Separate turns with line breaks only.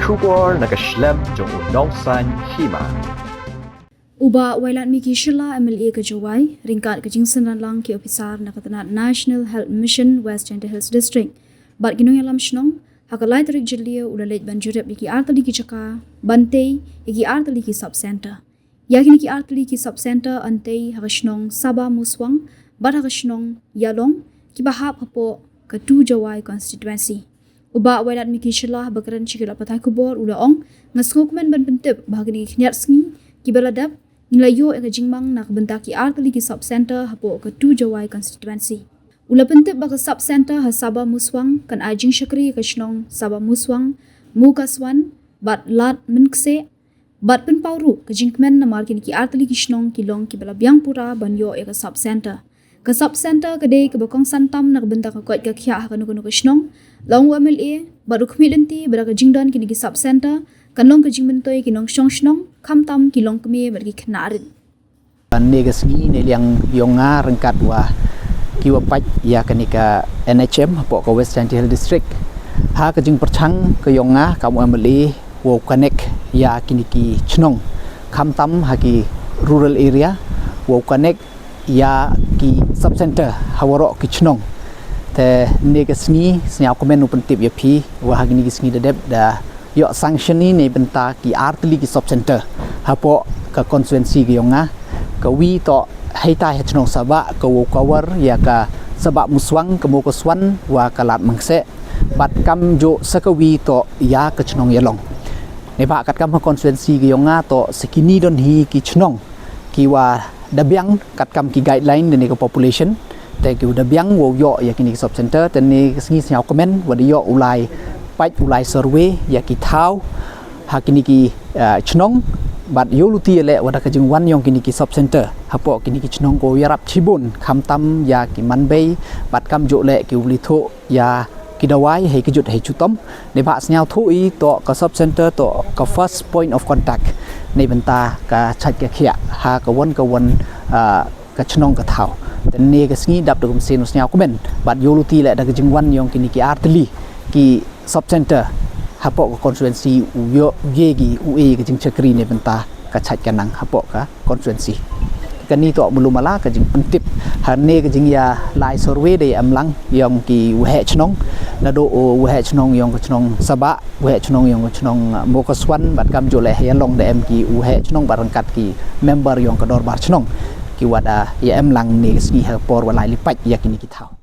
Shubor nakaslem jong unongsan Hima.
Uba Wailad Miki Shila MLA ke Jawai, ringkat ke Jingsen Lang ki ofisar nakatanat National Health Mission West Central Hills District. Bat ginong yalam shnong, hakalai tarik jelia ula Leit ban Jurip iki Tylli ki Chaka, bantei iki Tylli ki sub center. Yakin iki Tylli ki sub center antei hakashnong Sabamuswang, bat hakashnong Ïalong ki bahap hapo ke tu Jawai constituency. Uba Wailad Miki Shila bakaran chikila patai kubor ula ong ngasngokmen ban pentip bahagini knyat sngi ki beladap nilayo yang jingmang nak bentaki Tylli ki sub center hapo ke tu Jawai constituency. Ula pentip baka sub center ha Sabamuswang kan ajing syakri ke shnong Sabamuswang mukaswan bat lat menkse bat pen pauru ke jingkmen namar kini ki Tylli ki shnong kilong ki belabiang pura banyo ke sub center. Ke sub center kedai ke bakong santam nak bentak ke kuat ke kia ha kanu ke shnong long MLA baru kemilenti beraka jingdan kini ki sub center kan long ke jingmentoi kinong shnong kamtam kilong kemi bagi kenarin.
Negasngi neliang yonga rengkat wah kiwa paj ya kenika NHM hapo ke West Central District ha ke jing perchang ke yonga kamu MLA wo connect ya kini ki chnong kamtam haki rural area wo connect ya ki sub center hawaro ki chnong te negasngi snyau komen open tip ya pi wah gini gisngi dedep da yo sanction ni benta ki Tylli ki sub center hapo ke konstituensi ki yonga ke wi to haita hetnong saba ke wo cover ya ka Sabamuswang ke mokoswan wa kalat mangse bat kam jo sakawi to ya ke chnong Ïalong ne ba kat kam konstituensi ki yonga to sekini don hi ki chnong ki wa dabyang kat kam ki guideline ne ko population te ki dabyang wo yo ya kini sub center te ne sngi snyau komen wa yo ulai paj ulai survey ya ki thau ha kini ki chnong bat yoluti le wada ka jing wan yong kini ki sub center hapo kini ki chnong ko yarap chibun khamtam ya ki manbei bat kam jo le ki ulitho ya ki dawai he ki jut he chutom ne ba snyau thu i to ka sub center to ka first point of contact ne benta ka chat ka khia ha ka won ka chnong ka thau te ne ka sngi dap dum sen snyau komen bat yoluti le da ka jing wan yong kini ki Tylli ki sub center hapo ka konstituensi uyo yegi ue ka jing chakri ne benta ka chat kanang hapo ka konstituensi kani to belum mala ka jing pentip harne ka jing ya lai survey de amlang yong ki uhe chnong na do uhe chnong yong ka chnong saba uhe chnong yong ka chnong mokoswan bat kam jole Ïalong de em ki uhe chnong barangkat ki member yong ka dor bar chnong ki wada ya amlang ne sni ha por walai lipat ya kini ki thau